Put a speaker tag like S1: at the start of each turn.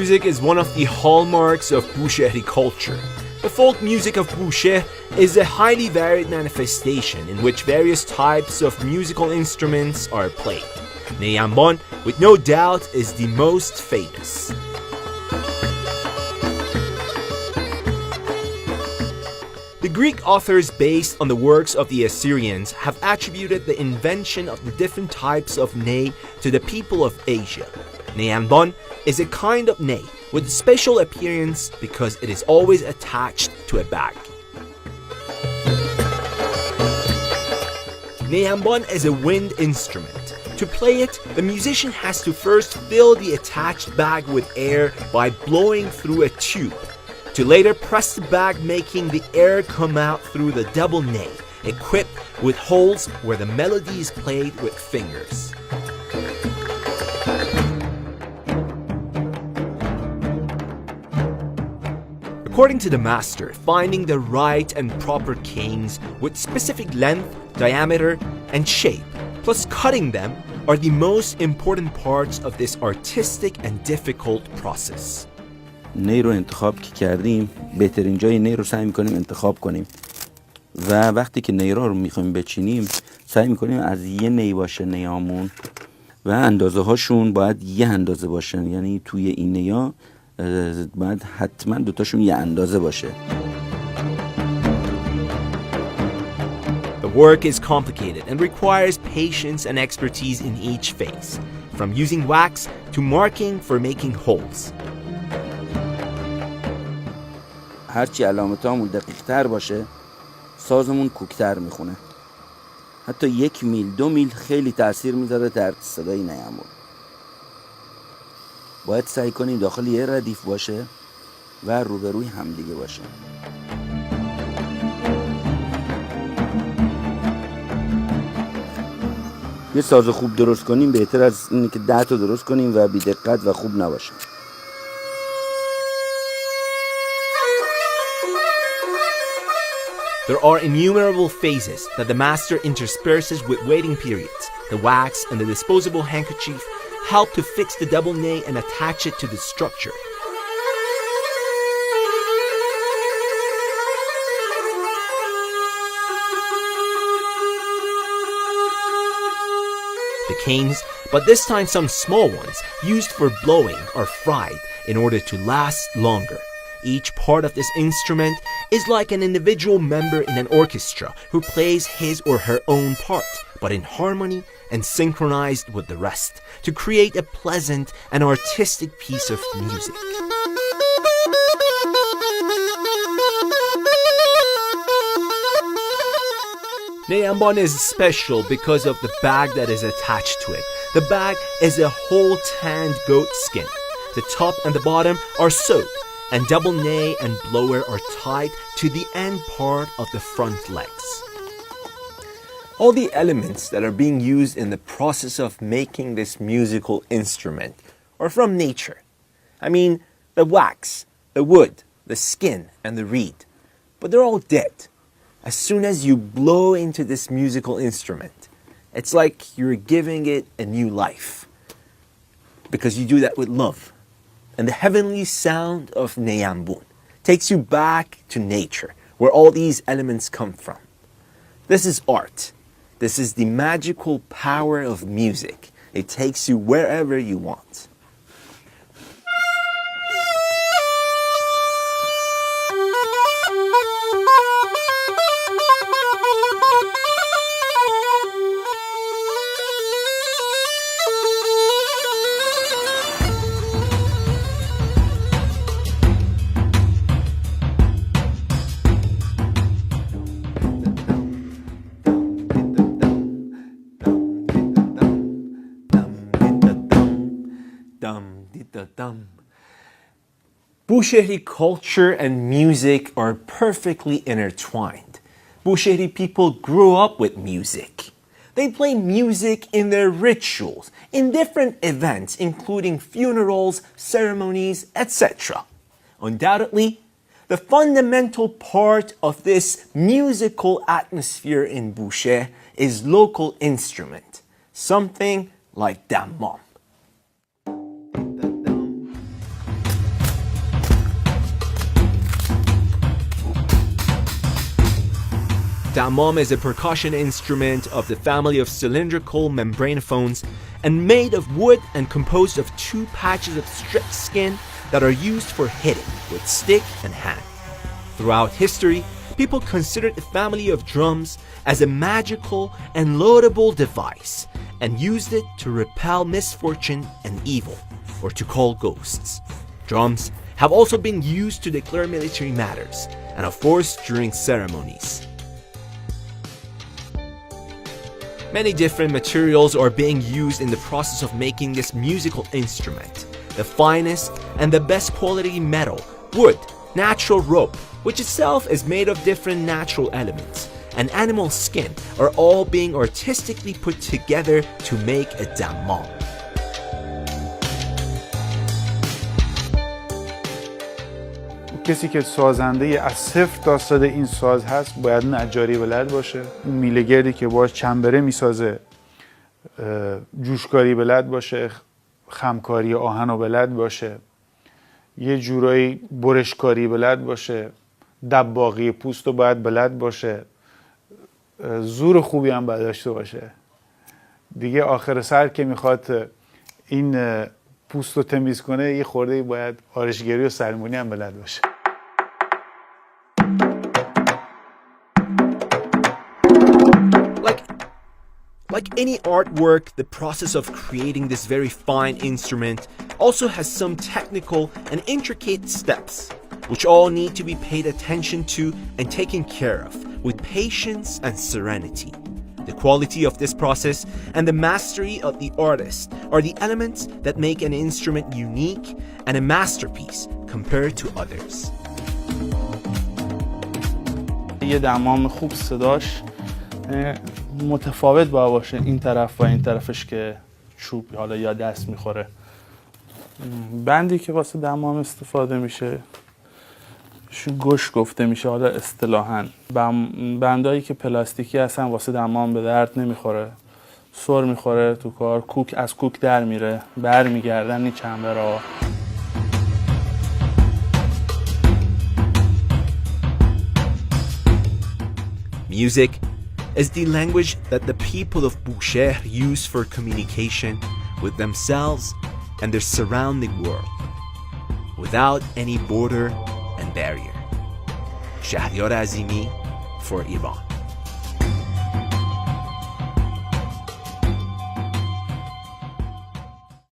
S1: music is one of the hallmarks of Bushehri culture. The folk music of Bushehr is a highly varied manifestation in which various types of musical instruments are played. Neyambon, with no doubt, is the most famous. The Greek authors, based on the works of the Assyrians, have attributed the invention of the different types of ney to the people of Asia. Neyambon is a kind of ney with a special appearance because it is always attached to a bag. Neyambon is a wind instrument. To play it, the musician has to first fill the attached bag with air by blowing through a tube, to later press the bag, making the air come out through the double ney, equipped with holes where the melody is played with fingers. According to the master, finding the right and proper canes with specific length, diameter, and shape, plus cutting them, are the most important parts of this artistic and difficult process.
S2: نی رو انتخاب که کردیم، بهترین جای نی رو سعی میکنیم انتخاب کنیم و وقتی که نیرا رو میخوایم بچینیم سعی میکنیم از یه نی باشه نیامون و اندازه هاشون باید یه اندازه باشن، یعنی توی این نیا باید حتما دوتاشون یه اندازه باشه.
S1: The work is complicated and requires patience and expertise in each phase, from using wax to marking for making holes.
S2: هرچی علامتامون دقیق‌تر باشه سازمون کوکتر میخونه. حتی 1 میل 2 میل خیلی تاثیر میذاره در صدای نیامون. باید سعی کنیم داخل یه ردیف باشه و روبروی همدیگه باشه. یه ساز خوب درست کنیم بهتر از اینه که 10 تا درست کنیم و بی دقت و خوب نباشه.
S1: There are innumerable phases that the master intersperses with waiting periods. The wax and the disposable handkerchief help to fix the double ney and attach it to the structure. The canes, but this time some small ones, used for blowing, are fried in order to last longer. Each part of this instrument is like an individual member in an orchestra who plays his or her own part, but in harmony and synchronized with the rest, to create a pleasant and artistic piece of music. Neyambon is special because of the bag that is attached to it. The bag is a whole tanned goat skin. The top and the bottom are sewed, and double ney and blower are tied to the end part of the front legs. All the elements that are being used in the process of making this musical instrument are from nature. I mean, the wax, the wood, the skin, and the reed. But they're all dead. As soon as you blow into this musical instrument, it's like you're giving it a new life. Because you do that with love. And the heavenly sound of Neyambon takes you back to nature, where all these elements come from. This is art. This is the magical power of music. It takes you wherever you want. Bushehri culture and music are perfectly intertwined. Bushehri people grew up with music. They play music in their rituals, in different events, including funerals, ceremonies, etc. Undoubtedly, the fundamental part of this musical atmosphere in Bushehr is local instrument, something like dammam. Dammam is a percussion instrument of the family of cylindrical membranophones and made of wood and composed of two patches of stripped skin that are used for hitting with stick and hand. Throughout history, people considered the family of drums as a magical and laudable device and used it to repel misfortune and evil, or to call ghosts. Drums have also been used to declare military matters and of course during ceremonies. Many different materials are being used in the process of making this musical instrument. The finest and the best quality metal, wood, natural rope, which itself is made of different natural elements, and animal skin are all being artistically put together to make a dammam.
S3: کسی که سازنده از صفر تا صد این ساز هست باید نجاری بلد باشه. میله‌گردی که باش چنبره میسازه جوشکاری بلد باشه، خمکاری آهن رو بلد باشه، یه جورایی برشکاری بلد باشه، دباغی پوست رو باید بلد باشه، زور خوبی هم باید داشته باشه. دیگه آخر سر که میخواد این پوست رو تمیز کنه یه خورده باید آرشگری و سرمونی هم بلد باشه.
S1: Like any artwork, the process of creating this very fine instrument also has some technical and intricate steps, which all need to be paid attention to and taken care of with patience and serenity. The quality of this process and the mastery of the artist are the elements that make an instrument unique and a masterpiece compared to others.
S4: یه دمام خوب صداش متفاوت باشه این طرف و این طرفش که چوب حالا یا دست میخوره. بندی که واسه دمام استفاده میشه گوش گفته میشه حالا اصطلاحاً. بندایی که پلاستیکی هستن واسه دمام به درد نمیخوره، سر میخوره تو کار، کوک از کوک در میره، بر میگردن این چنبرها.
S1: Music is the language that the people of Bušehra use for communication with themselves and their surrounding world, without any border and barrier. Shahriyar Azimi for Iran.